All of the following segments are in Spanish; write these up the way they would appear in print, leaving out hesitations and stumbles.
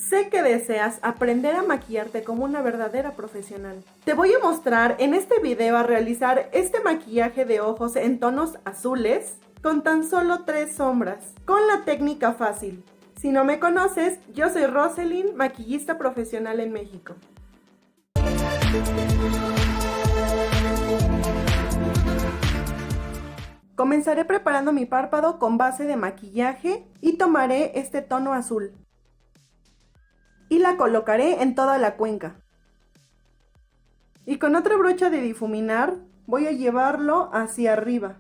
Sé que deseas aprender a maquillarte como una verdadera profesional. Te voy a mostrar en este video a realizar este maquillaje de ojos en tonos azules con tan solo 3 sombras, con la técnica fácil. Si no me conoces, yo soy Roselyn, maquillista profesional en México. Comenzaré preparando mi párpado con base de maquillaje y tomaré este tono azul y la colocaré en toda la cuenca. Y con otra brocha de difuminar voy a llevarlo hacia arriba.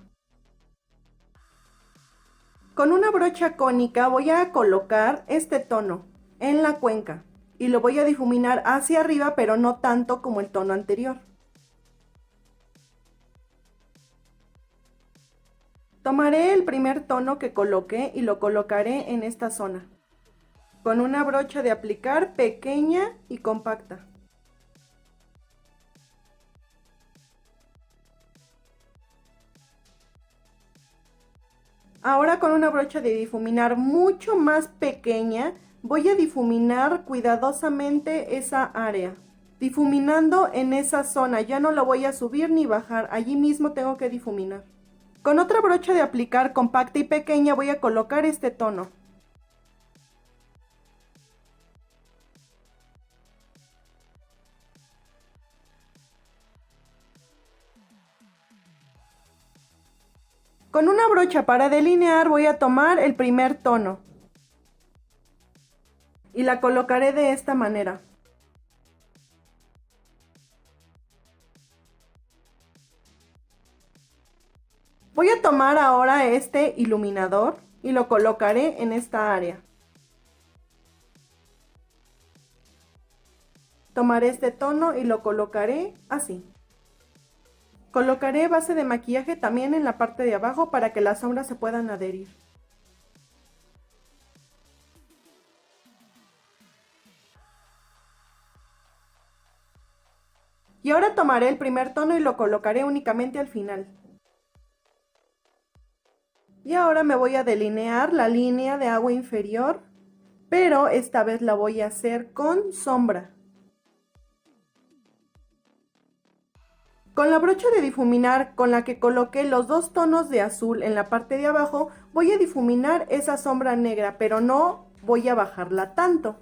Con una brocha cónica voy a colocar este tono en la cuenca y lo voy a difuminar hacia arriba, pero no tanto como el tono anterior. Tomaré el primer tono que coloqué y lo colocaré en esta zona, con una brocha de aplicar pequeña y compacta. Ahora con una brocha de difuminar mucho más pequeña, voy a difuminar cuidadosamente esa área. Difuminando en esa zona, ya no la voy a subir ni bajar, allí mismo tengo que difuminar. Con otra brocha de aplicar compacta y pequeña voy a colocar este tono. Con una brocha para delinear voy a tomar el primer tono y la colocaré de esta manera. Voy a tomar ahora este iluminador y lo colocaré en esta área. Tomaré este tono y lo colocaré así. Colocaré base de maquillaje también en la parte de abajo para que las sombras se puedan adherir. Y ahora tomaré el primer tono y lo colocaré únicamente al final. Y ahora me voy a delinear la línea de agua inferior, pero esta vez la voy a hacer con sombra. Con la brocha de difuminar con la que coloqué los 2 tonos de azul en la parte de abajo, voy a difuminar esa sombra negra, pero no voy a bajarla tanto.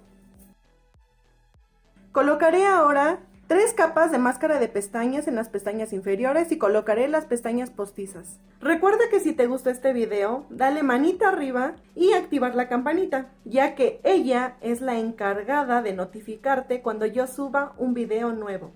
Colocaré ahora 3 capas de máscara de pestañas en las pestañas inferiores y colocaré las pestañas postizas. Recuerda que si te gustó este video, dale manita arriba y activar la campanita, ya que ella es la encargada de notificarte cuando yo suba un video nuevo.